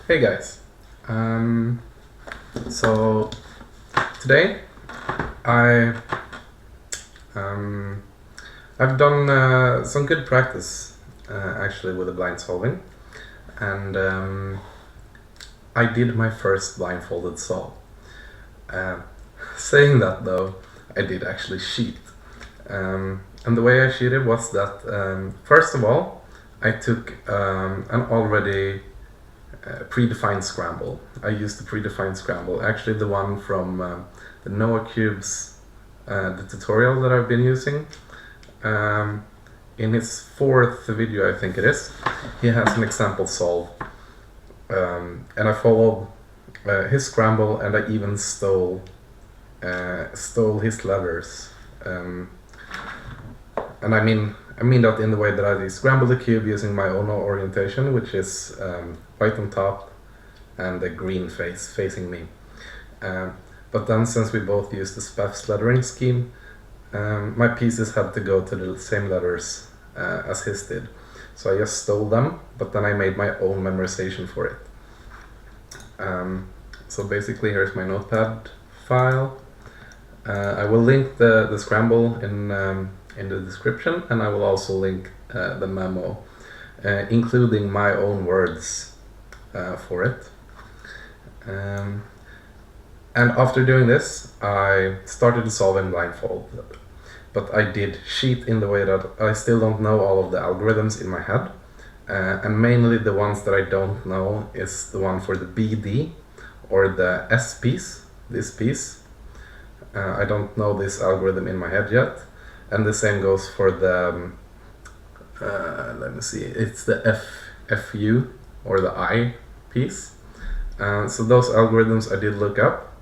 Hey guys, so today I I've done some good practice actually with the blind solving, and I did my first blindfolded solve. Uh, Saying that though, I did actually cheat, and the way I cheated was that first of all I took an already predefined Scramble. I used the predefined Scramble, actually the one from the Noah Cubes, the tutorial that I've been using. In his fourth video, I think it is, he has an example solve, and I followed his Scramble, and I even stole his letters. And I mean that in the way that I scramble the cube using my own orientation, which is white on top and the green face facing me. But then, since we both used the Spef's lettering scheme, my pieces had to go to the same letters as his did. So I just stole them, but then I made my own memorization for it. So basically, here's my notepad file. I will link the Scramble in the description, and I will also link the memo, including my own words for it. And after doing this, I started solving blindfolded, but I did cheat in the way that I still don't know all of the algorithms in my head, and mainly the ones that I don't know is the one for the BD or the S piece, this piece. I don't know this algorithm in my head yet, and the same goes for the let me see, it's the FU or the I piece. So those algorithms I did look up.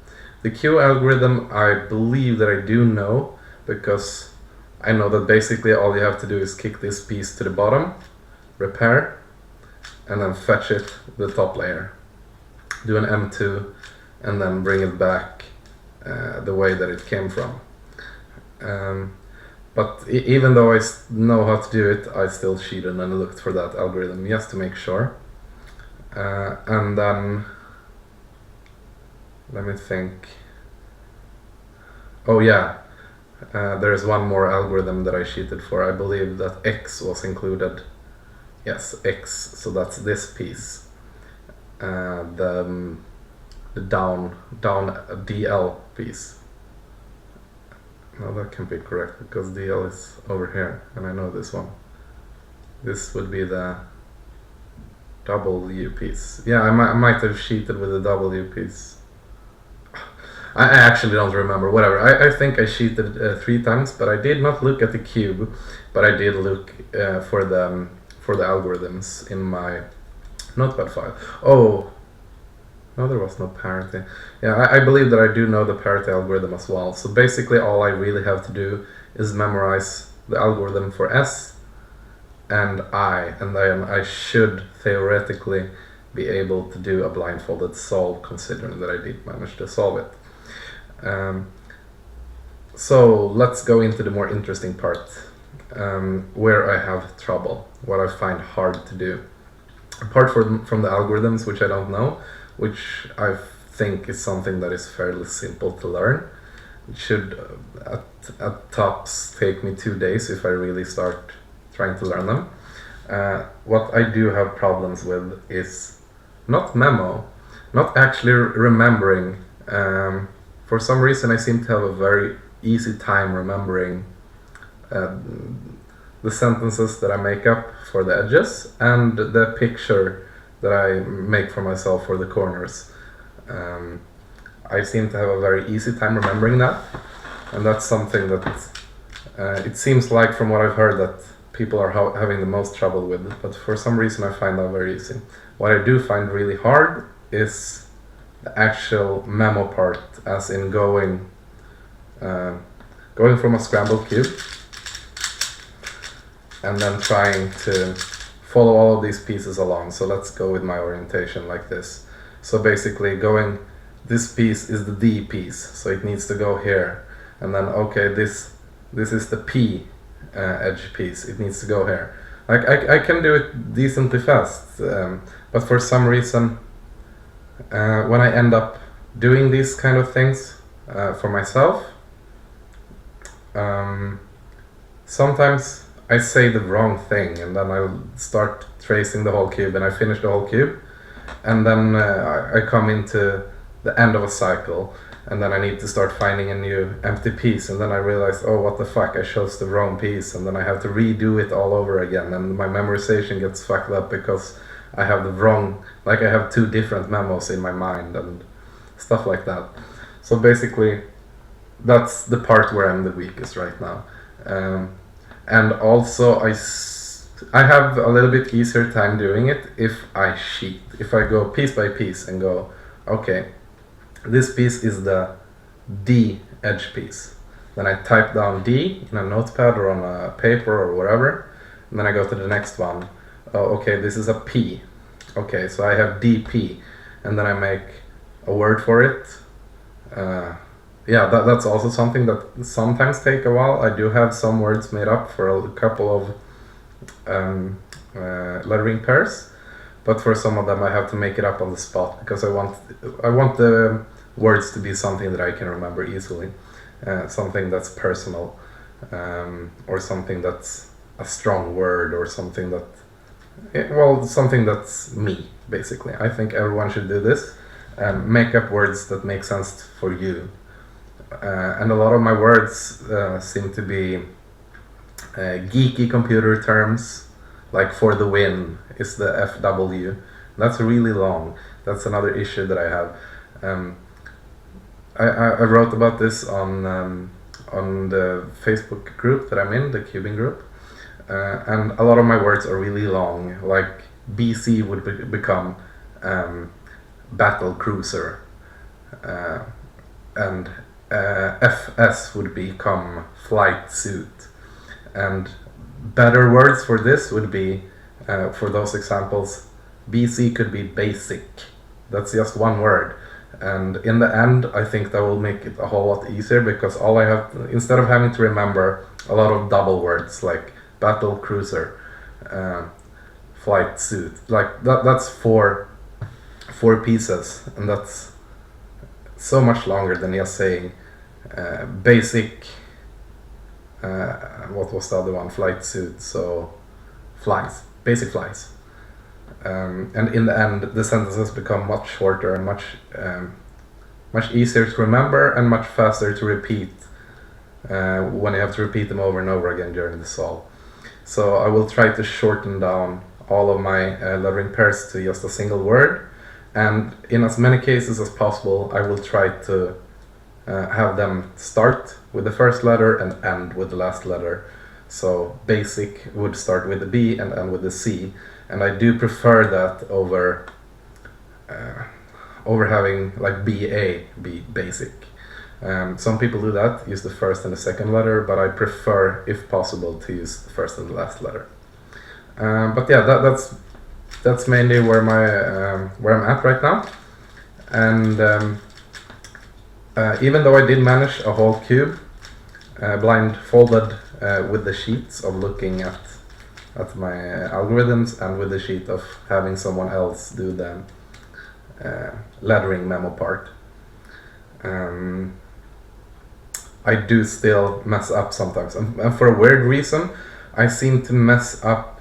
The Q algorithm I believe that I do know, because I know that basically all you have to do is kick this piece to the bottom, repair, and then fetch it the top layer, do an M2, and then bring it back the way that it came from. But even though I know how to do it, I still cheated and looked for that algorithm just to make sure. And then, let me think. Oh yeah, there's one more algorithm that I cheated for. I believe that X was included. Yes, X, so that's this piece. The down DL piece. No, that can be correct, because DL is over here, and I know this one. This would be the W piece. Yeah, I might have cheated with the W piece. I actually don't remember, whatever. I think I cheated 3 times, but I did not look at the cube, but I did look for the algorithms in my notepad file. Oh, no, there was no parity. Yeah, I believe that I do know the parity algorithm as well. So basically all I really have to do is memorize the algorithm for S and I, and then I should theoretically be able to do a blindfolded solve, considering that I did manage to solve it. So let's go into the more interesting part, where I have trouble, what I find hard to do. Apart from the algorithms, which I don't know, which I think is something that is fairly simple to learn. It should at tops take me 2 days if I really start trying to learn them. What I do have problems with is not Memo, not actually remembering. For some reason I seem to have a very easy time remembering the sentences that I make up for the edges and the picture that I make for myself for the corners. I seem to have a very easy time remembering that, and that's something that it seems like, from what I've heard, that people are having the most trouble with, but for some reason I find that very easy. What I do find really hard is the actual memo part, as in going from a scrambled cube and then trying to follow all of these pieces along. So let's go with my orientation like this. So basically this piece is the D piece, so it needs to go here, and then okay, this is the P edge piece, it needs to go here. Like I can do it decently fast, but for some reason when I end up doing these kind of things for myself, sometimes I say the wrong thing, and then I'll start tracing the whole cube, and I finish the whole cube, and then I come into the end of a cycle, and then I need to start finding a new empty piece, and then I realize, oh, what the fuck, I chose the wrong piece, and then I have to redo it all over again, and my memorization gets fucked up because I have the wrong, like I have two different memos in my mind and stuff like that. So basically, that's the part where I'm the weakest right now. And also I have a little bit easier time doing it if I sheet, if I go piece by piece and go, okay, this piece is the D edge piece. Then I type down D in a notepad or on a paper or whatever, and then I go to the next one. Oh, okay, this is a P. Okay, so I have DP, and then I make a word for it. Yeah, that's also something that sometimes take a while. I do have some words made up for a couple of lettering pairs, but for some of them I have to make it up on the spot because I want the words to be something that I can remember easily, something that's personal, or something that's a strong word, or something that, something that's me, basically. I think everyone should do this, make up words that make sense for you. And a lot of my words seem to be geeky computer terms, like for the win is the FW. That's really long. That's another issue that I have. I wrote about this on the Facebook group that I'm in, the cubing group, and a lot of my words are really long. Like BC would become battle cruiser, and FS would become flight suit. And better words for this would be, for those examples, BC could be basic. That's just one word. And in the end, I think that will make it a whole lot easier, because all I have, instead of having to remember a lot of double words like battle cruiser, flight suit, like that's four pieces, and that's so much longer than just saying basic, what was the other one, flight suit, so flies, basic flies. And in the end, the sentences become much shorter and much easier to remember and much faster to repeat when you have to repeat them over and over again during the solve. So I will try to shorten down all of my lettering pairs to just a single word, and in as many cases as possible I will try to have them start with the first letter and end with the last letter. So basic would start with the B and end with the C. And I do prefer that over having like BA be basic. Some people do that, use the first and the second letter, but I prefer, if possible, to use the first and the last letter. But yeah, that's mainly where I'm at right now. And even though I did manage a whole cube, blindfolded with the sheets of looking at my algorithms, and with the sheet of having someone else do the lettering memo part, I do still mess up sometimes, and for a weird reason I seem to mess up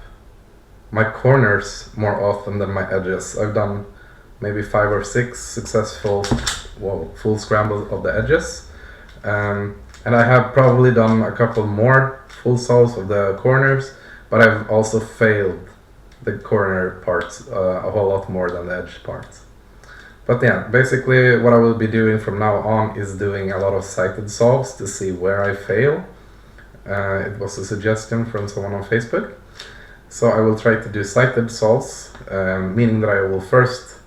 my corners more often than my edges. I've done maybe 5 or 6 successful full scrambles of the edges, and I have probably done a couple more full solves of the corners, but I've also failed the corner parts a whole lot more than the edge parts. But yeah, basically what I will be doing from now on is doing a lot of cited solves to see where I fail. It was a suggestion from someone on Facebook. So I will try to do cited solves, meaning that I will first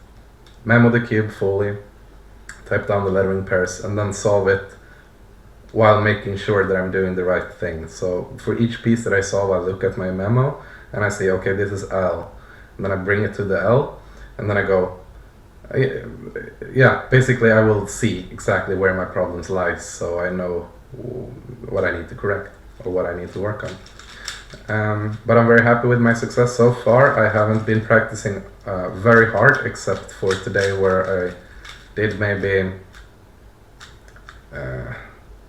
memo the cube fully, type down the lettering pairs, and then solve it while making sure that I'm doing the right thing. So for each piece that I solve, I look at my memo and I say, okay, this is L. And then I bring it to the L, and then I go, yeah, basically I will see exactly where my problems lie, so I know what I need to correct or what I need to work on. But I'm very happy with my success so far. I haven't been practicing very hard, except for today, where I did maybe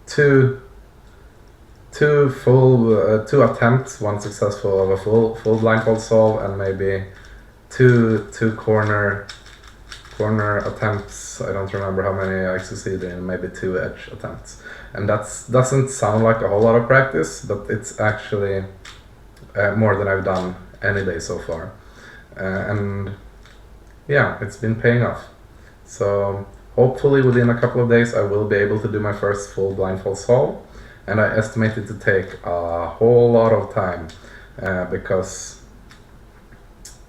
two attempts, one successful of a full blindfold solve, and maybe two corner attempts. I don't remember how many I succeeded in, maybe 2 edge attempts. And that doesn't sound like a whole lot of practice, but it's actually more than I've done any day so far. And yeah, it's been paying off. So hopefully within a couple of days I will be able to do my first full blindfold solve. And I estimate it to take a whole lot of time, because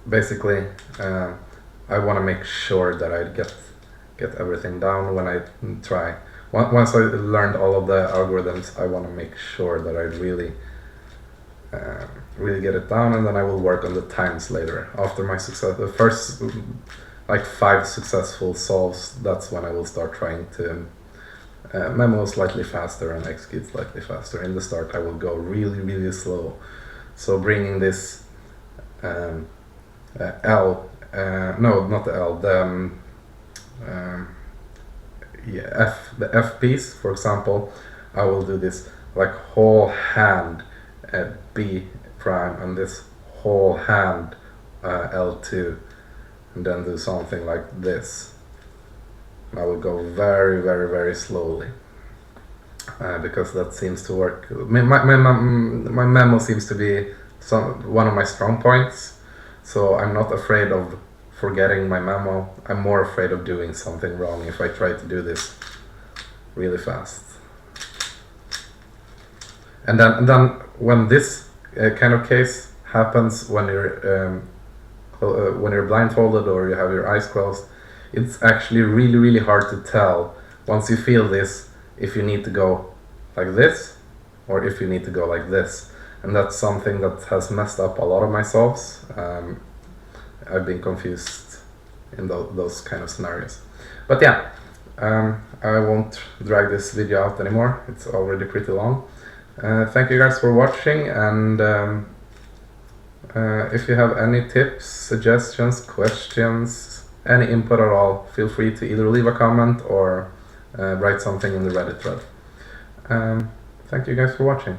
basically I want to make sure that I get everything down when I try. Once I learned all of the algorithms, I want to make sure that I really get it down, and then I will work on the times later. After my success, the first like 5 successful solves, that's when I will start trying to memo slightly faster and execute slightly faster. In the start I will go really slow, so bringing this L, no, not the L, the F piece, for example, I will do this like whole hand B prime and this whole hand L2, and then do something like this. I will go very slowly, because that seems to work. My memo seems to be one of my strong points, so I'm not afraid of forgetting my memo. I'm more afraid of doing something wrong if I try to do this really fast. And then when this kind of case happens, when you're blindfolded or you have your eyes closed, it's actually really hard to tell, once you feel this, if you need to go like this or if you need to go like this. And that's something that has messed up a lot of my solves. I've been confused in those kind of scenarios. But yeah, I won't drag this video out anymore. It's already pretty long. Thank you guys for watching, and if you have any tips, suggestions, questions, any input at all, feel free to either leave a comment or write something in the Reddit thread. Thank you guys for watching.